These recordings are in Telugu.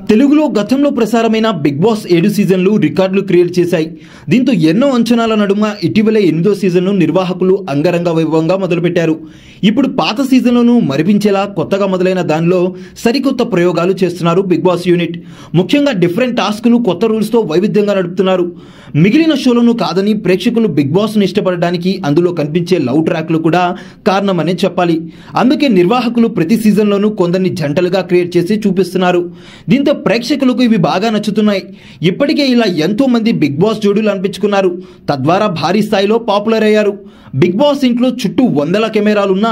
తెలుగులో గతంలో ప్రసారమైన బిగ్ బాస్ 7 సీజన్లు రికార్డులు క్రియేట్ చేశాయి. దీంతో ఎన్నో అంచనాల నడుమ ఇటీవల 8వ సీజన్ను నిర్వాహకులు అంగరంగ వైభవంగా మొదలుపెట్టారు. ఇప్పుడు పాత సీజన్లను మరిపించేలా కొత్తగా మొదలైన దానిలో సరికొత్త ప్రయోగాలు చేస్తున్నారు బిగ్ బాస్ యూనిట్. ముఖ్యంగా డిఫరెంట్ టాస్కులు, కొత్త రూల్స్తో వైవిధ్యంగా నడుపుతున్నారు. మిగిలిన షోలను కాదని ప్రేక్షకులు బిగ్ బాస్ను ఇష్టపడడానికి అందులో కనిపించే లవ్ ట్రాక్లు కూడా కారణమనే చెప్పాలి. అందుకే నిర్వాహకులు ప్రతి సీజన్లోనూ కొందరిని జంటలుగా క్రియేట్ చేసి చూపిస్తున్నారు. దీంతో ప్రేక్షకులకు ఇవి బాగా నచ్చుతున్నాయి. ఇప్పటికే ఇలా ఎంతో మంది బిగ్ బాస్ జోడీలు అనిపించుకున్నారు. తద్వారా భారీ స్థాయిలో పాపులర్ అయ్యారు. బిగ్ బాస్ ఇంట్లో చుట్టూ వందల కెమెరాలున్నా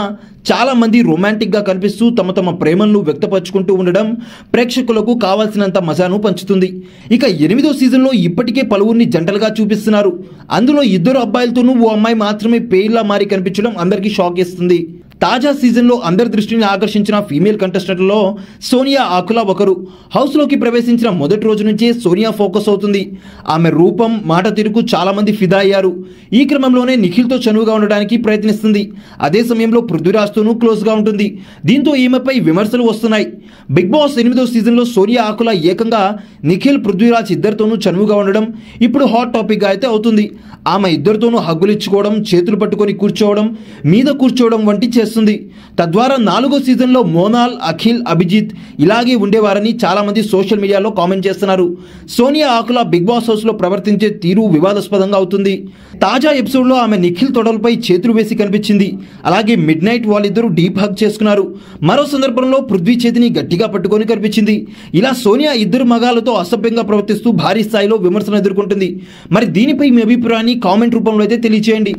చాలా మంది రొమాంటిక్గా కనిపిస్తూ తమ ప్రేమలను వ్యక్తపరుచుకుంటూ ఉండడం ప్రేక్షకులకు కావాల్సినంత మజాను పంచుతుంది. ఇక 8వ సీజన్లో ఇప్పటికే పలువురిని జంటలుగా చూపిస్తున్నారు. అందులో 2 అబ్బాయిలతోనూ ఓ అమ్మాయి మాత్రమే పేర్లా మారి కనిపించడం అందరికీ షాక్ ఇస్తుంది. తాజా సీజన్లో అందరి దృష్టిని ఆకర్షించిన ఫీమేల్ కంటెస్టెంట్లలో సోనియా ఆకుల ఒకరు. హౌస్లోకి ప్రవేశించిన మొదటి రోజు నుంచే సోనియా ఫోకస్ అవుతుంది. ఆమె రూపం, మాట తీరుకు చాలా మంది ఫిదా అయ్యారు. ఈ క్రమంలోనే నిఖిల్తో చనువుగా ఉండడానికి ప్రయత్నిస్తుంది. అదే సమయంలో పృథ్వీరాజ్తోనూ క్లోజ్గా ఉంటుంది. దీంతో ఈమెపై విమర్శలు వస్తున్నాయి. బిగ్ బాస్ 8వ సీజన్లో సోనియా ఆకుల ఏకంగా నిఖిల్, పృథ్వీరాజ్ ఇద్దరితోనూ చనువుగా ఉండడం ఇప్పుడు హాట్ టాపిక్గా అయితే అవుతుంది. ఆమె ఇద్దరితోనూ హగ్గులు ఇచ్చుకోవడం, చేతులు పట్టుకొని కూర్చోవడం, మీద కూర్చోవడం వంటి చేస్తుంది. తద్వారా 4వ సీజన్లో మోనాల్, అఖిల్, అభిజిత్ ఇలాగే ఉండేవారని చాలా మంది సోషల్ మీడియాలో కామెంట్ చేస్తున్నారు. సోనియా ఆకుల బిగ్ బాస్ హౌస్లో ప్రవర్తించే తీరు వివాదాస్పదంగా అవుతుంది. తాజా ఎపిసోడ్లో ఆమె నిఖిల్ తొడలపై చేతులు వేసి కనిపించింది. అలాగే మిడ్ నైట్ వాళ్ళిద్దరూ డీప్ హగ్ చేసుకున్నారు. మరో సందర్భంలో పృథ్వీ చేతిని గట్టిగా పట్టుకొని కనిపించింది. ఇలా సోనియా ఇద్దరు మగాలతో అసభ్యంగా ప్రవర్తిస్తూ భారీ స్థాయిలో విమర్శలు ఎదుర్కొంటుంది. మరి దీనిపై మీ అభిప్రాయాన్ని కామెంట్ రూపంలో అయితే తెలియజేయండి.